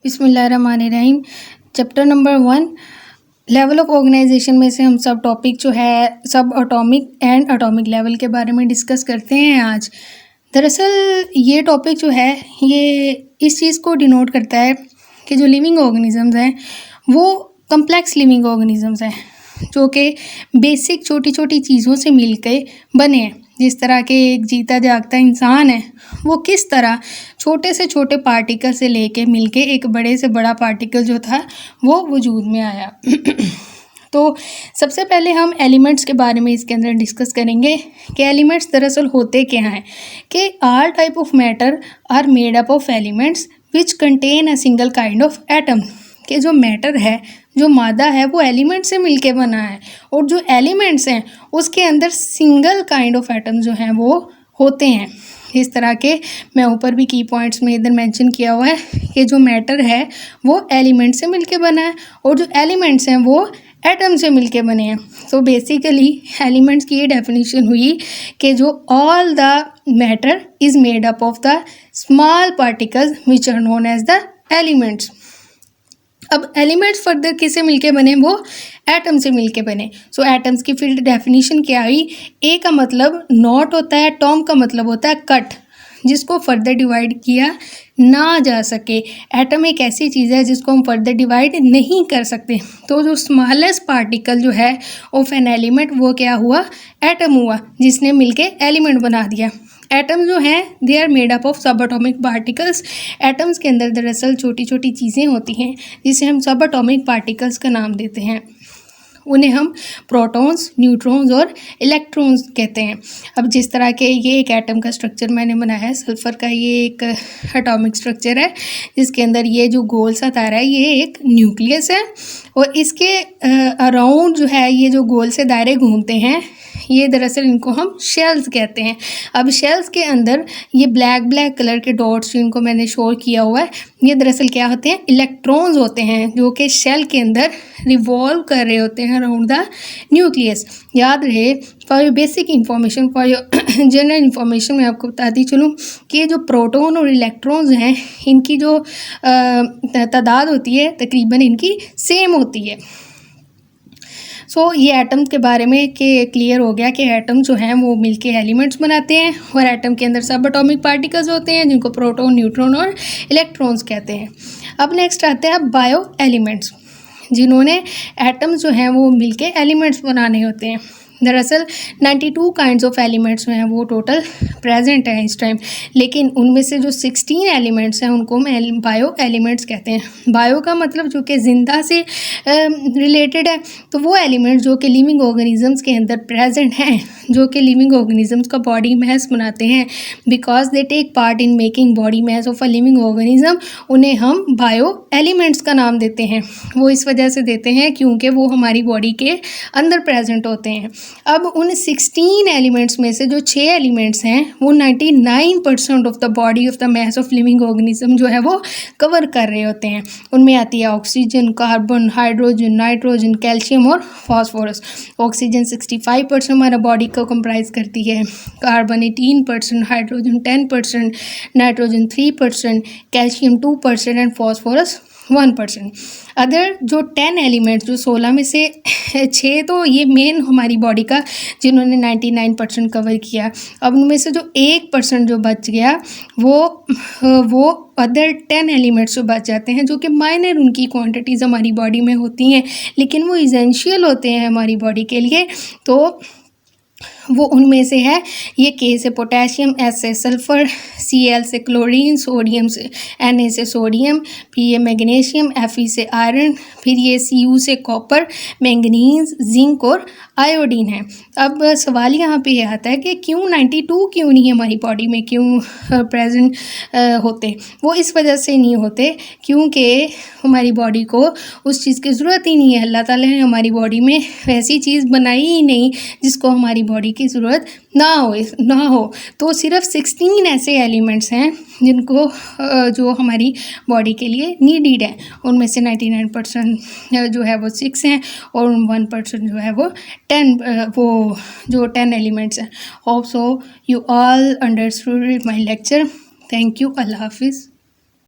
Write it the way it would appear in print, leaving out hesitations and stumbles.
बिस्मिल्लाहिर्रहमानिर्रहीम। Chapter number 1 level of organisation में से हम सब टॉपिक जो है सब एटॉमिक एंड एटॉमिक लेवल के बारे में डिस्कस करते हैं आज। दरअसल ये टॉपिक जो है ये इस चीज़ को डिनोट करता है कि जो लिविंग ऑर्गेनिजम्स हैं वो कम्प्लेक्स लिविंग ऑर्गेनिजम्स हैं जो कि बेसिक छोटी छोटी चीज़ों से मिलकर बने हैं। जिस तरह के एक जीता जागता इंसान है वो किस तरह छोटे से छोटे पार्टिकल से लेके मिलके एक बड़े से बड़ा पार्टिकल जो था वो वजूद में आया। तो सबसे पहले हम एलिमेंट्स के बारे में इसके अंदर डिस्कस करेंगे कि एलिमेंट्स दरअसल होते क्या हैं। कि all type of matter are made up of elements which contain a single kind of atom. कि जो मैटर है जो मादा है वो एलिमेंट से मिलके बना है और जो एलिमेंट्स हैं उसके अंदर सिंगल काइंड ऑफ एटम जो हैं वो होते हैं। इस तरह के मैं ऊपर भी की पॉइंट्स में इधर मेंशन किया हुआ है कि जो मैटर है वो एलिमेंट से मिलके बना है और जो एलिमेंट्स हैं वो एटम से मिलके बने हैं। तो बेसिकली एलिमेंट्स की ये डेफिनेशन हुई कि जो all the matter is made up of the small particles which are known as the elements. अब एलिमेंट्स फर्दर किससे मिलके बने, वो एटम से मिलके बने। सो एटम्स की फिर डेफिनेशन क्या हुई, ए का मतलब नॉट होता है, टॉम का मतलब होता है कट, जिसको फर्दर डिवाइड किया ना जा सके। एटम एक ऐसी चीज़ है जिसको हम फर्दर डिवाइड नहीं कर सकते। तो जो स्मॉलेस्ट पार्टिकल जो है ऑफ एन एलिमेंट वो क्या हुआ, एटम हुआ, जिसने मिलके एलिमेंट बना दिया। एटम जो हैं they are made up of subatomic particles. Atoms के अंदर दरअसल छोटी छोटी चीज़ें होती हैं जिसे हम सब एटॉमिक पार्टिकल्स का नाम देते हैं। उन्हें हम प्रोटॉन्स, न्यूट्रॉन्स और इलेक्ट्रॉन्स कहते हैं। अब जिस तरह के ये एक एटम का स्ट्रक्चर मैंने बनाया है, सल्फ़र का ये एक एटॉमिक स्ट्रक्चर है जिसके अंदर ये जो गोल सा तारा है ये एक न्यूक्लियस है और इसके अराउंड जो है ये जो गोल से दायरे घूमते हैं ये दरअसल इनको हम शेल्स कहते हैं। अब शेल्स के अंदर ये ब्लैक ब्लैक कलर के डॉट्स जिनको मैंने शो किया हुआ है ये दरअसल क्या होते हैं, इलेक्ट्रॉन्स होते हैं जो कि शेल के अंदर रिवॉल्व कर रहे होते हैं अराउंड द न्यूक्लियस। याद रहे for your basic information, for your general information मैं आपको बताती चलूँ कि ये जो प्रोटॉन और इलेक्ट्रॉन्स हैं इनकी जो तादाद होती है तकरीबन इनकी सेम होती है। सो ये एटम के बारे में कि क्लियर हो गया कि एटम जो हैं वो मिलके एलिमेंट्स बनाते हैं और एटम के अंदर सब एटॉमिक पार्टिकल्स होते हैं जिनको प्रोटॉन, न्यूट्रॉन और इलेक्ट्रॉन्स कहते हैं। अब नेक्स्ट आते हैं बायो एलिमेंट्स, जिन्होंने एटम जो हैं वो मिलके एलिमेंट्स बनाने होते हैं। दरअसल 92 काइंड्स ऑफ एलिमेंट्स जो हैं वो टोटल प्रेजेंट हैं इस टाइम, लेकिन उनमें से जो 16 एलिमेंट्स हैं उनको हम बायो एलिमेंट्स कहते हैं। बायो का मतलब जो कि ज़िंदा से रिलेटेड है, तो वो एलिमेंट्स जो कि लिविंग ऑर्गेनिजम्स के अंदर प्रेजेंट हैं, जो कि लिविंग ऑर्गेनिजम्स का बॉडी मैस बनाते हैं because they take part in making body mass of a living organism, उन्हें हम बायो एलिमेंट्स का नाम देते हैं। वो इस वजह से देते हैं क्योंकि वो हमारी बॉडी के अंदर प्रेजेंट होते हैं। अब उन 16 एलिमेंट्स में से जो 6 एलिमेंट्स हैं वो 99% of the body of the mass of living organism जो है वो कवर कर रहे होते हैं। उनमें आती है oxygen, carbon, hydrogen, nitrogen, calcium और फॉस्फोरस। ऑक्सीजन 65% हमारा बॉडी को कंप्राइज करती है, carbon 18%, hydrogen 10%, nitrogen 3%, calcium 2% and phosphorus 1%। Other जो 10 एलिमेंट्स जो 16 में से 6 तो ये मेन हमारी बॉडी का जिन्होंने 99% कवर किया। अब उनमें से जो 1% जो बच गया वो अदर 10 एलिमेंट्स जो बच जाते हैं जो कि माइनर उनकी क्वांटिटीज़ हमारी बॉडी में होती हैं लेकिन वो इसेंशियल होते हैं हमारी बॉडी के लिए। तो वो उनमें से है ये के से पोटेशियम, एस से सल्फ़र, Cl से क्लोरीन, सोडियम से Na से सोडियम, फिर ये मैग्नीशियम, Fe से आयरन, फिर ये Cu से कॉपर, मैंगनीज, जिंक और आयोडीन है। अब सवाल यहाँ पे आता है कि क्यों 92 क्यों नहीं हमारी बॉडी में क्यों प्रेजेंट होते। वो इस वजह से नहीं होते क्योंकि हमारी बॉडी को उस चीज़ की ज़रूरत ही नहीं है। अल्लाह ताला ने हमारी बॉडी में वैसी चीज़ बनाई ही नहीं जिसको हमारी बॉडी की ज़रूरत ना हो। तो सिर्फ 16 ऐसे एलिमेंट्स हैं जिनको जो हमारी बॉडी के लिए नीडेड है। उनमें से 99% जो है वो 6 हैं और 1% जो है वो 10 एलिमेंट्स हैं। Hope so you all understood my lecture. Thank you. अल्लाह हाफिज़।